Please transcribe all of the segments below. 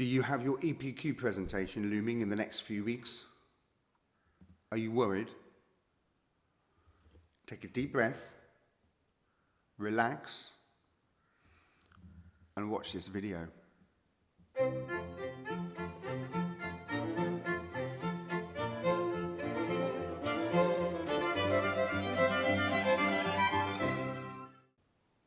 Do you have your EPQ presentation looming in the next few weeks? Are you worried? Take a deep breath, relax, and watch this video.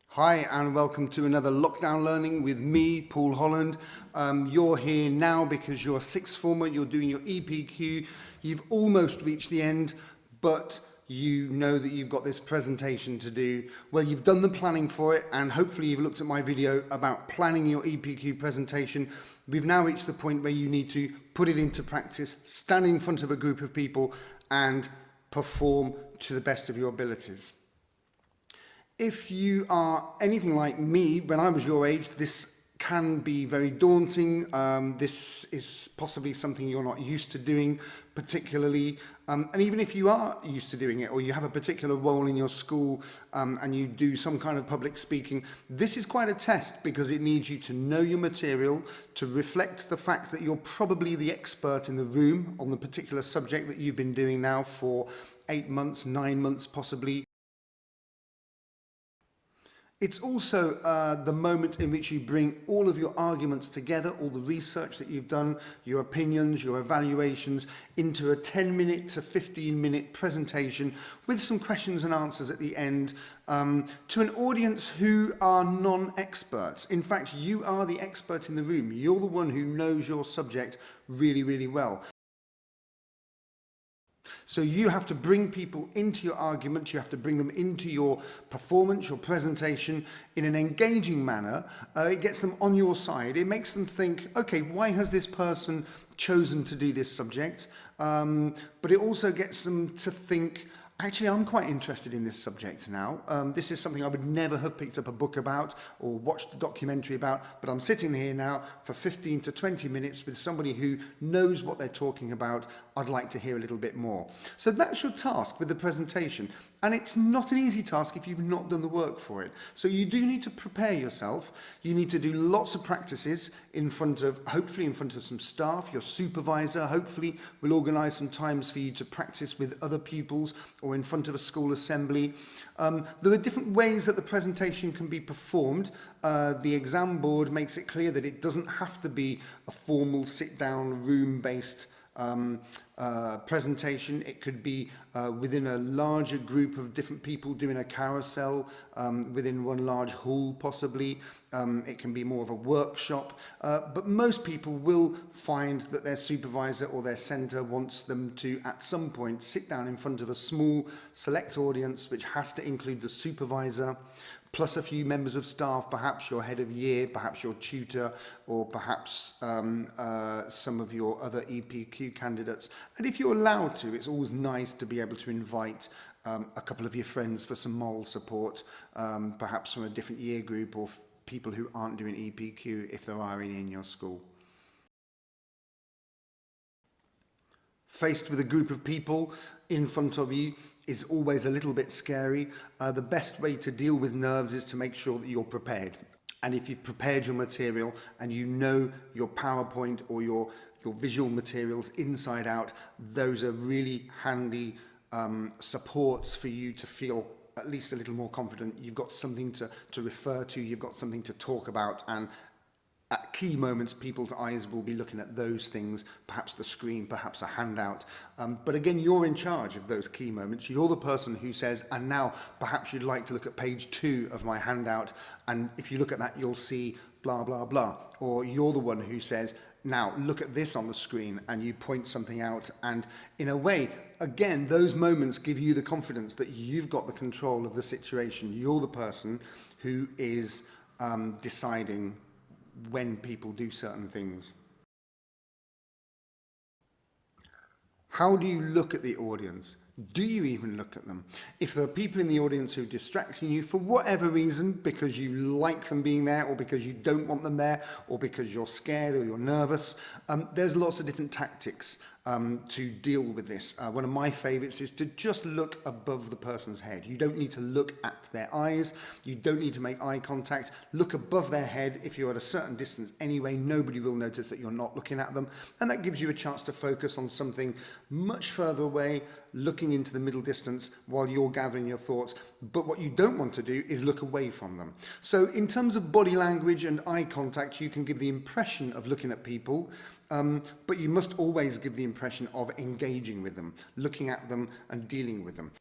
Hi and welcome to another Lockdown Learning with me, Paul Holland. You're here now because you're a sixth former, you're doing your EPQ, you've almost reached the end, but you know that you've got this presentation to do. Well, you've done the planning for it and hopefully you've looked at my video about planning your EPQ presentation. We've now reached the point where you need to put it into practice, stand in front of a group of people and perform to the best of your abilities. If you are anything like me, when I was your age, this can be very daunting. This is possibly something you're not used to doing particularly. And even if you are used to doing it, or you have a particular role in your school and you do some kind of public speaking, this is quite a test because it needs you to know your material, to reflect the fact that you're probably the expert in the room on the particular subject that you've been doing now for 8 months, 9 months possibly. It's also the moment in which you bring all of your arguments together, all the research that you've done, your opinions, your evaluations, into a 10-minute to 15-minute presentation with some questions and answers at the end to an audience who are non-experts. In fact, you are the expert in the room. You're the one who knows your subject really, really well. So you have to bring people into your argument, you have to bring them into your performance, your presentation in an engaging manner. It gets them on your side. It makes them think, okay, why has this person chosen to do this subject? But it also gets them to think, actually, I'm quite interested in this subject now. This is something I would never have picked up a book about or watched a documentary about, but I'm sitting here now for 15 to 20 minutes with somebody who knows what they're talking about. I'd like to hear a little bit more. So that's your task with the presentation. And it's not an easy task if you've not done the work for it. So you do need to prepare yourself. You need to do lots of practices hopefully in front of some staff. Your supervisor hopefully will organise some times for you to practice with other pupils or in front of a school assembly. There are different ways that the presentation can be performed. The exam board makes it clear that it doesn't have to be a formal sit-down room-based presentation. It could be within a larger group of different people doing a carousel within one large hall possibly. It can be more of a workshop, but most people will find that their supervisor or their centre wants them to at some point sit down in front of a small select audience, which has to include the supervisor plus a few members of staff, perhaps your head of year, perhaps your tutor, or perhaps some of your other EPQ candidates. And if you're allowed to, it's always nice to be able to invite a couple of your friends for some moral support, perhaps from a different year group or people who aren't doing EPQ if there are any in your school. Faced with a group of people in front of you is always a little bit scary. The best way to deal with nerves is to make sure that you're prepared. And if you've prepared your material and you know your PowerPoint or your visual materials inside out, those are really handy supports for you to feel at least a little more confident. You've got something to refer to, you've got something to talk about, and at key moments, people's eyes will be looking at those things, perhaps the screen, perhaps a handout. But again, you're in charge of those key moments. You're the person who says, and now perhaps you'd like to look at page 2 of my handout. And if you look at that, you'll see blah, blah, blah. Or you're the one who says, now look at this on the screen, and you point something out. And in a way, again, those moments give you the confidence that you've got the control of the situation. You're the person who is deciding when people do certain things. How do you look at the audience? Do you even look at them? If there are people in the audience who are distracting you for whatever reason, because you like them being there, or because you don't want them there, or because you're scared or you're nervous, there's lots of different tactics. to deal with this. One of my favorites is to just look above the person's head. You don't need to look at their eyes. You don't need to make eye contact. Look above their head. If you're at a certain distance anyway, nobody will notice that you're not looking at them. And that gives you a chance to focus on something much further away, looking into the middle distance while you're gathering your thoughts. But what you don't want to do is look away from them. So in terms of body language and eye contact, you can give the impression of looking at people, but you must always give the impression of engaging with them, looking at them and dealing with them.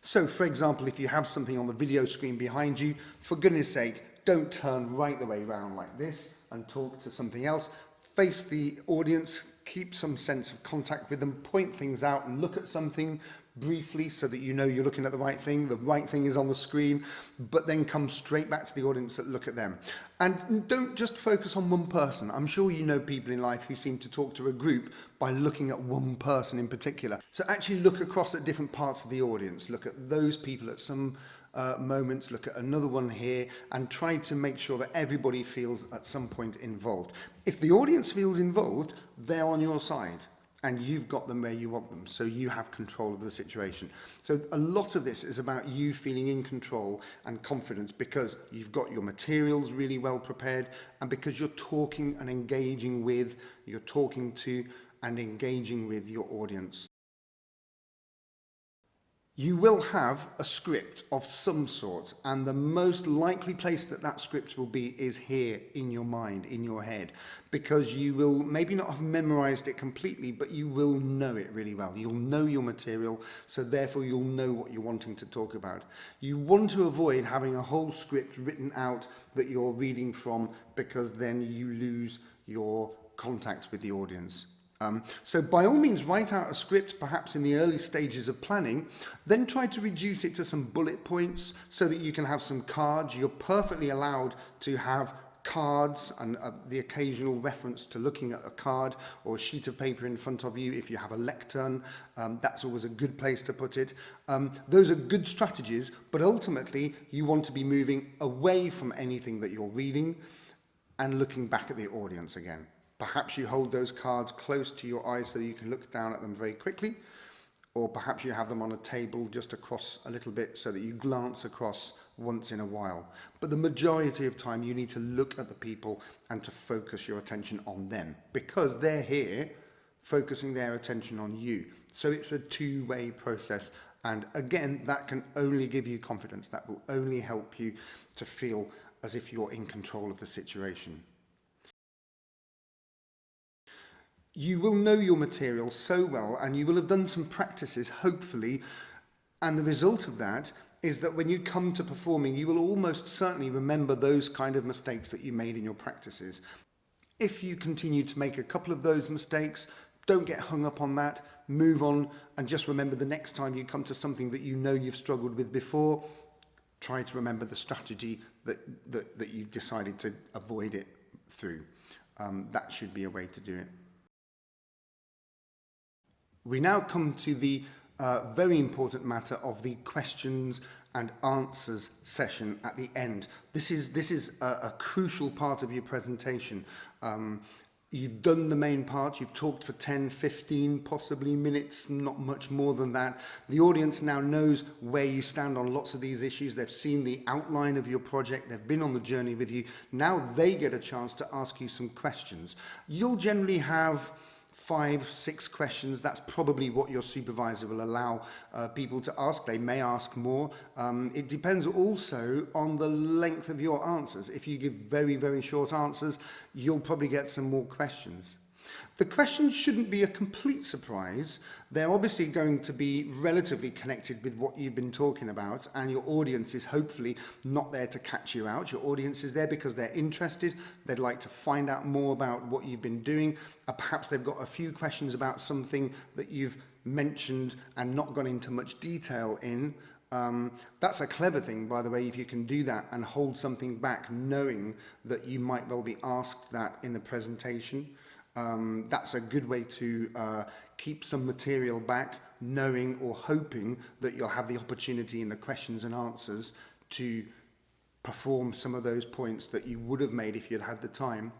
So for example, if you have something on the video screen behind you, for goodness sake, don't turn right the way around like this and talk to something else. Face the audience, keep some sense of contact with them, point things out and look at something briefly so that you know you're looking at the right thing is on the screen, but then come straight back to the audience and look at them. And don't just focus on one person. I'm sure you know people in life who seem to talk to a group by looking at one person in particular. So actually look across at different parts of the audience, look at those people at some moments, look at another one here, and try to make sure that everybody feels at some point involved. If the audience feels involved, they're on your side and you've got them where you want them, so you have control of the situation. So a lot of this is about you feeling in control and confidence because you've got your materials really well prepared and because you're talking and engaging with, you're talking to and engaging with your audience. You will have a script of some sort, and the most likely place that that script will be is here in your mind, in your head, because you will maybe not have memorized it completely, but you will know it really well. You'll know your material, so therefore you'll know what you're wanting to talk about. You want to avoid having a whole script written out that you're reading from, because then you lose your contact with the audience. So by all means write out a script perhaps in the early stages of planning, then try to reduce it to some bullet points so that you can have some cards. You're perfectly allowed to have cards and the occasional reference to looking at a card or a sheet of paper in front of you. If you have a lectern, that's always a good place to put it. Those are good strategies, but ultimately you want to be moving away from anything that you're reading and looking back at the audience again. Perhaps you hold those cards close to your eyes so that you can look down at them very quickly, or perhaps you have them on a table just across a little bit so that you glance across once in a while. But the majority of time you need to look at the people and to focus your attention on them because they're here focusing their attention on you. So it's a two-way process, and again, that can only give you confidence. That will only help you to feel as if you're in control of the situation. You will know your material so well, and you will have done some practices, hopefully, and the result of that is that when you come to performing, you will almost certainly remember those kind of mistakes that you made in your practices. If you continue to make a couple of those mistakes, don't get hung up on that, move on, and just remember the next time you come to something that you know you've struggled with before, try to remember the strategy that you've decided to avoid it through. That should be a way to do it. We now come to the very important matter of the questions and answers session at the end. This is a crucial part of your presentation. You've done the main part, you've talked for 10, 15, possibly minutes, not much more than that. The audience now knows where you stand on lots of these issues. They've seen the outline of your project, they've been on the journey with you. Now they get a chance to ask you some questions. You'll generally have 5, 6 questions. That's probably what your supervisor will allow people to ask. They may ask more. It depends also on the length of your answers. If you give very, very short answers, you'll probably get some more questions. The questions shouldn't be a complete surprise. They're obviously going to be relatively connected with what you've been talking about, and your audience is hopefully not there to catch you out. Your audience is there because they're interested. They'd like to find out more about what you've been doing. Perhaps they've got a few questions about something that you've mentioned and not gone into much detail in. That's a clever thing, by the way, if you can do that and hold something back knowing that you might well be asked that in the presentation. That's a good way to keep some material back, knowing or hoping that you'll have the opportunity in the questions and answers to perform some of those points that you would have made if you'd had the time.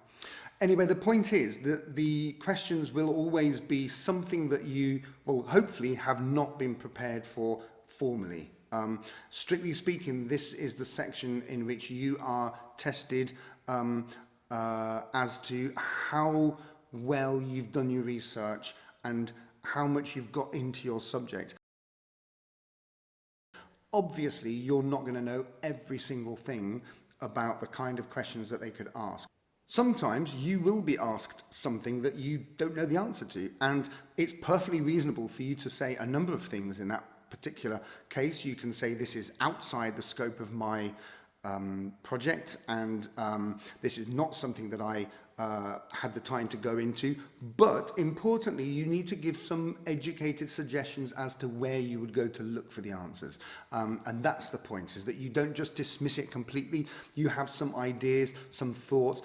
Anyway, the point is that the questions will always be something that you will hopefully have not been prepared for formally. Strictly speaking, this is the section in which you are tested as to how well you've done your research and how much you've got into your subject. Obviously, you're not going to know every single thing about the kind of questions that they could ask. Sometimes you will be asked something that you don't know the answer to, and it's perfectly reasonable for you to say a number of things in that particular case. You can say this is outside the scope of my project, and this is not something that I had the time to go into, but importantly you need to give some educated suggestions as to where you would go to look for the answers, and that's the point, is that you don't just dismiss it completely. You have some ideas, some thoughts.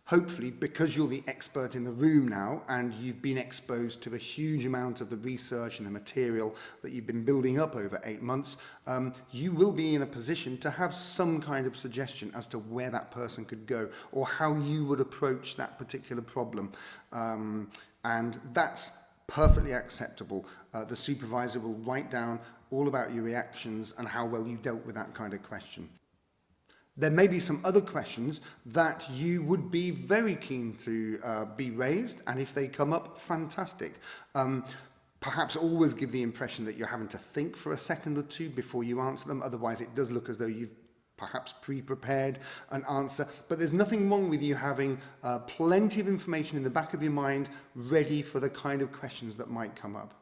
Hopefully, because you're the expert in the room now and you've been exposed to a huge amount of the research and the material that you've been building up over 8 months, you will be in a position to have some kind of suggestion as to where that person could go or how you would approach that particular problem. And that's perfectly acceptable. The supervisor will write down all about your reactions and how well you dealt with that kind of question. There may be some other questions that you would be very keen to be raised, and if they come up, fantastic. Perhaps always give the impression that you're having to think for a second or two before you answer them, otherwise it does look as though you've perhaps pre-prepared an answer, but there's nothing wrong with you having plenty of information in the back of your mind ready for the kind of questions that might come up.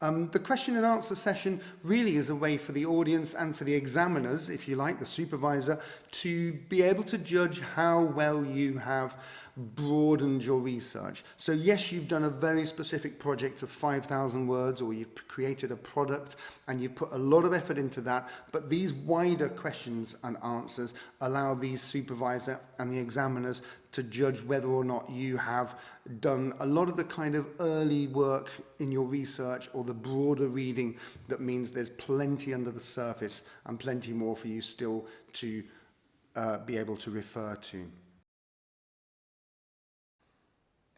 The question and answer session really is a way for the audience and for the examiners, if you like, the supervisor, to be able to judge how well you have broadened your research. So yes, you've done a very specific project of 5,000 words, or you've created a product and you've put a lot of effort into that, but these wider questions and answers allow the supervisor and the examiners to judge whether or not you have done a lot of the kind of early work in your research or the broader reading that means there's plenty under the surface and plenty more for you still to be able to refer to.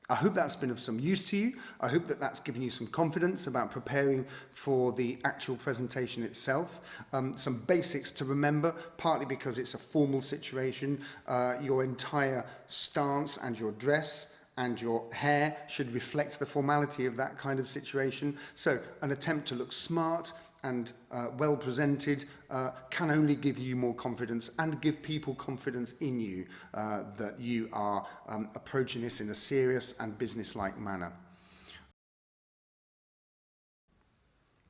I hope that's been of some use to you. I hope that that's given you some confidence about preparing for the actual presentation itself. Some basics to remember, partly because it's a formal situation. Your entire stance and your dress and your hair should reflect the formality of that kind of situation. So an attempt to look smart and well presented can only give you more confidence and give people confidence in you that you are approaching this in a serious and business-like manner.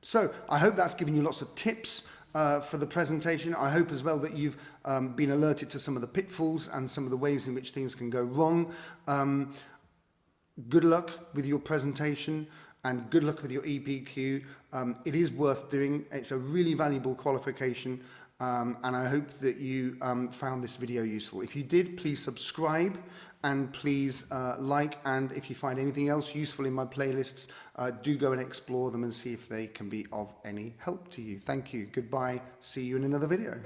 So I hope that's given you lots of tips for the presentation. I hope as well that you've been alerted to some of the pitfalls and some of the ways in which things can go wrong. Good luck with your presentation and good luck with your EPQ. It is worth doing. It's a really valuable qualification, and I hope that you found this video useful. If you did, please subscribe and please like, and if you find anything else useful in my playlists, do go and explore them and see if they can be of any help to you. Thank you. Goodbye. See you in another video.